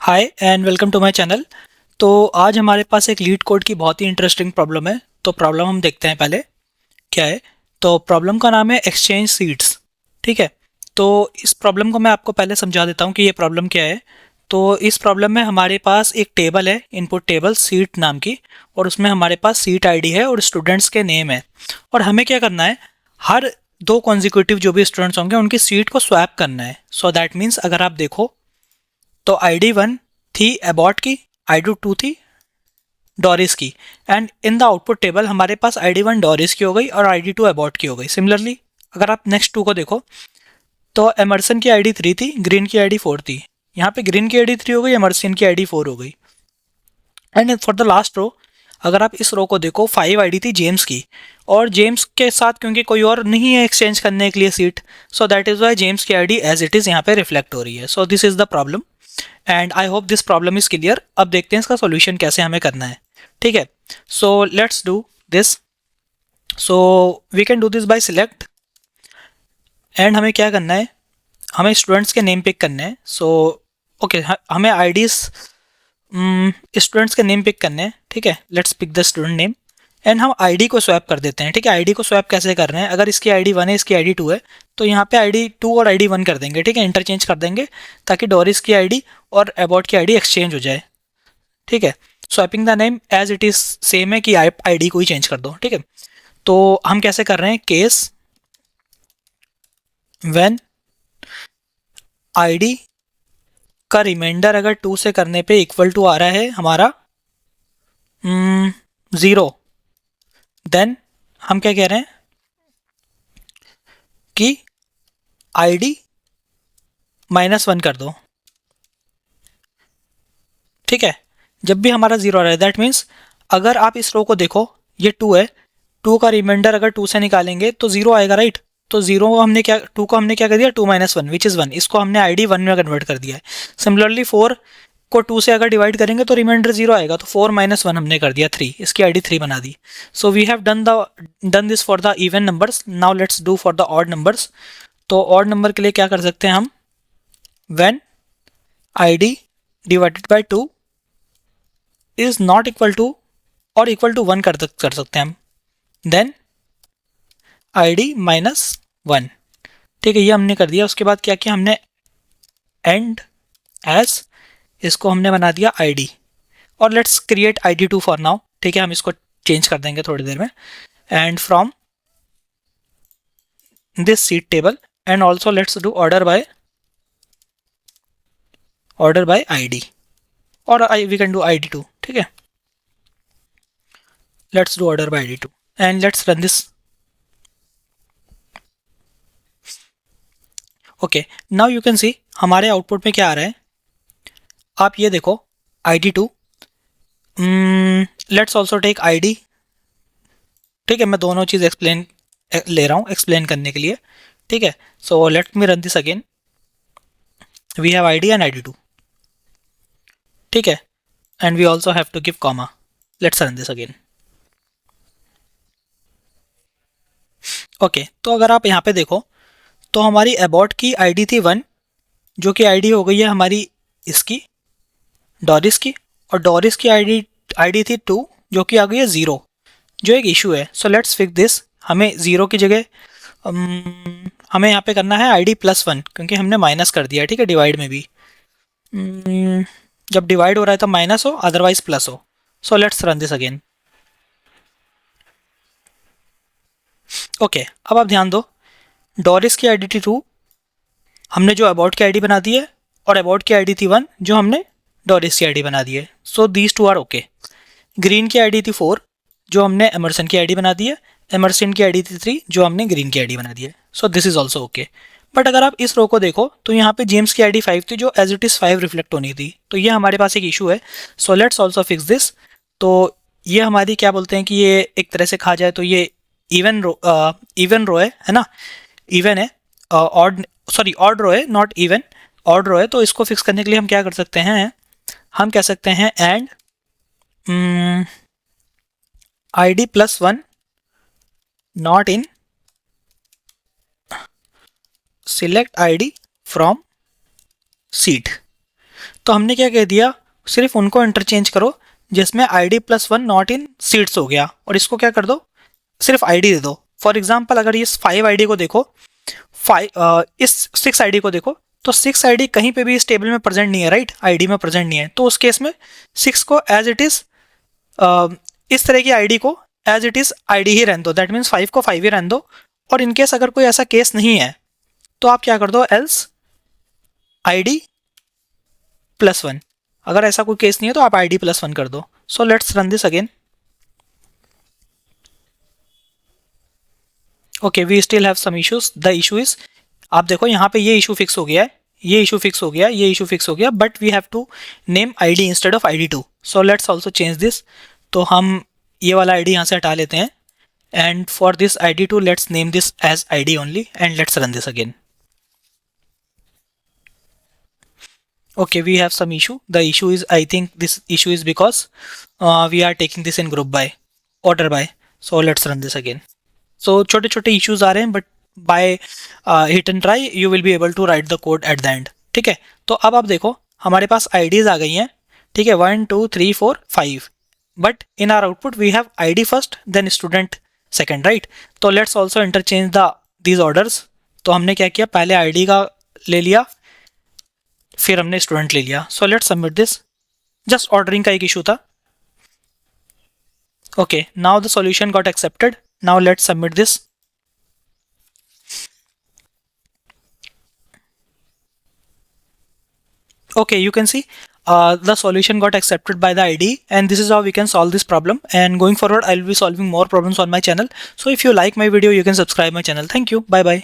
Hi and welcome to my channel. तो आज हमारे पास एक लीड कोड की बहुत ही इंटरेस्टिंग प्रॉब्लम है। तो प्रॉब्लम हम देखते हैं पहले क्या है। तो प्रॉब्लम का नाम है एक्सचेंज सीट्स। ठीक है। तो इस प्रॉब्लम को मैं आपको पहले समझा देता हूँ कि ये प्रॉब्लम क्या है। तो इस प्रॉब्लम में हमारे पास एक टेबल है, इनपुट टेबल सीट नाम की, और उसमें हमारे पास सीट आईडी है और स्टूडेंट्स के नेम है। और हमें क्या करना है, हर दो कॉन्जिक्यूटिव जो भी स्टूडेंट्स होंगे उनकी सीट को स्वैप करना है। सो दैट मीन्स अगर आप देखो तो आईडी वन थी अबॉट की, आईडी टू थी डॉरिस की, and in the output table हमारे पास आईडी वन डॉरिस की हो गई और आईडी टू अबॉट की हो गई। सिमिलरली अगर आप नेक्स्ट टू को देखो तो एमरसन की आईडी थ्री थी, ग्रीन की आईडी फोर थी। यहाँ पे ग्रीन की आईडी थ्री हो गई, एमरसन की आईडी फोर हो गई। And for the last row, अगर आप इस रो को देखो, फाइव आईडी थी जेम्स की, और जेम्स के साथ क्योंकि कोई और नहीं है एक्सचेंज करने के लिए seat, so that is why James की आईडी एज इट इज़ यहाँ पे रिफ्लेक्ट हो रही है। So this is the problem and I hope this problem is clear. अब देखते हैं इसका सॉल्यूशन कैसे हमें करना है। ठीक है, so let's do this. So we can do this by select, and हमें क्या करना है, हमें स्टूडेंट्स के नेम पिक करने हैं। सो ओके, हमें आईडीज स्टूडेंट्स के नेम पिक करने हैं। ठीक है, let's pick the student name and हम आईडी को स्वैप कर देते हैं। ठीक है, आईडी को स्वैप कैसे कर रहे हैं, अगर इसकी आईडी वन है, इसकी आईडी टू है, तो यहाँ पे आईडी टू और आईडी वन कर देंगे। ठीक है, इंटरचेंज कर देंगे ताकि डोरिस की आईडी और अबाउट की आईडी एक्सचेंज हो जाए। ठीक है, swapping the name as it is same है कि आप आईडी को ही चेंज कर दो। ठीक है, तो हम कैसे कर रहे हैं, केस व्हेन आईडी का रिमाइंडर अगर टू से करने पे इक्वल टू आ रहा है हमारा ज़ीरो, देन हम क्या कह रहे हैं कि आईडी माइनस वन कर दो। ठीक है, जब भी हमारा जीरो आ रहा है दैट मीन्स अगर आप इस रो को देखो, ये टू है, टू का रिमाइंडर अगर टू से निकालेंगे तो जीरो आएगा, राइट। तो जीरो को हमने क्या, टू को हमने क्या कर दिया, two minus one which is one, इसको हमने आईडी वन में कन्वर्ट कर दिया है। सिमिलरली फोर को टू से अगर डिवाइड करेंगे तो रिमाइंडर जीरो आएगा, तो फोर माइनस वन हमने कर दिया थ्री, इसकी आईडी थ्री बना दी। So we have done this for the even numbers. Now let's do for the odd numbers. तो ऑड नंबर के लिए क्या कर सकते हैं हम, when ID divided by two is not equal to और इक्वल टू वन कर सकते हैं हम, देन आईडी माइनस वन। ठीक है, ये हमने कर दिया। उसके बाद क्या किया हमने, एंड एज, इसको हमने बना दिया आईडी, और let's create ID two for now. ठीक है, हम इसको चेंज कर देंगे थोड़ी देर में। And from this seat table and also let's do order by ID, और we can do ID two. ठीक है, let's do order by ID two and let's run this. Okay, now you can see हमारे output में क्या आ रहा है। आप ये देखो, ID two, let's also take ID. ठीक है, मैं दोनों चीज़ एक्सप्लेन ले रहा हूँ एक्सप्लेन करने के लिए। ठीक है, so let me run this again. We have ID and ID two. ठीक है, and we also have to give comma. Let's run this again. Okay, तो अगर आप यहाँ पे देखो तो हमारी अबाउट की आईडी थी वन, जो कि आईडी हो गई है हमारी इसकी डॉरिस की, और डॉरिस की आईडी थी टू, जो कि आ गई है ज़ीरो, जो एक इशू है। So let's fix this. हमें ज़ीरो की जगह हमें यहाँ पे करना है आईडी प्लस वन, क्योंकि हमने माइनस कर दिया है। ठीक है, डिवाइड में भी जब डिवाइड हो रहा है तो माइनस हो, अदरवाइज प्लस हो। सो let's run this again. Okay, अब आप ध्यान दो, डॉरिस की आईडी थी टू, हमने जो अबाउट की आईडी बना दी है, और अबाउट की आईडी थी वन जो हमने डॉरिस की आईडी बना दी है। So these two are okay. Green की आईडी थी फोर, जो हमने एमरसन की आईडी बना दी है। एमरसन की आईडी थी थ्री, जो हमने ग्रीन की आईडी बना दी है। So this is also okay. But अगर आप इस रो को देखो तो यहाँ पे जेम्स की आईडी फाइव थी, जो as it is five reflect होनी थी, तो ये हमारे पास एक इशू है। So let's also fix this. तो ये हमारी क्या बोलते हैं कि ये एक तरह से कहा जाए तो ये इवन रो है ना, इवन है। ऑड, सॉरी ऑड रो है, नॉट इवन, ऑड रो है। तो इसको फिक्स करने के लिए हम क्या कर सकते हैं, हम कह सकते हैं and ID plus one not in select ID from seat. तो हमने क्या कह दिया, सिर्फ उनको इंटरचेंज करो जिसमें ID +1 नॉट इन सीट्स हो गया, और इसको क्या कर दो, सिर्फ ID दे दो। फॉर एग्जाम्पल अगर इस 5 ID को देखो, इस 6 ID को देखो, तो 6 ID कहीं पे भी इस टेबल में प्रेजेंट नहीं है, राइट, ID में प्रेजेंट नहीं है। तो उस केस में 6 को एज इट इज इस तरह की ID को एज इट इज ID ही रहने दो, दैट मीन्स 5 को 5 ही रहने दो। और इनकेस अगर कोई ऐसा केस नहीं है तो आप क्या कर दो, एल्स ID +1। अगर ऐसा कोई केस नहीं है तो आप ID +1 कर दो। So let's run this again. Okay, we still have some issues. The issue is, आप देखो यहाँ पे ये इशू फिक्स हो गया है, ये इशू फिक्स हो गया, ये इशू फिक्स हो गया, but we have to name ID instead of ID2। So let's also change this. तो हम ये वाला ID यहाँ से हटा लेते हैं, and for this ID2 let's name this as ID only, and let's run this again. Okay, we have some issue. The issue is, I think this issue is because we are taking this in group by, order by. So let's run this again. So छोटे छोटे issues आ रहे हैं, but by hit and try you will be able to write the code at the end. ठीक है, तो अब आप देखो हमारे पास IDs आ गई हैं, ठीक है, 1 2 3 4 5, but in our output we have ID first then student second, right? तो let's also interchange these orders. तो हमने क्या किया, पहले ID का ले लिया, फिर हमने स्टूडेंट ले लिया। So let's submit this. Just ordering का एक इशू था। Okay, now the solution got accepted. Now let's submit this. Okay, you can see the solution got accepted by the ID, and this is how we can solve this problem. And going forward, I will be solving more problems on my channel. So if you like my video, you can subscribe my channel. Thank you. Bye bye.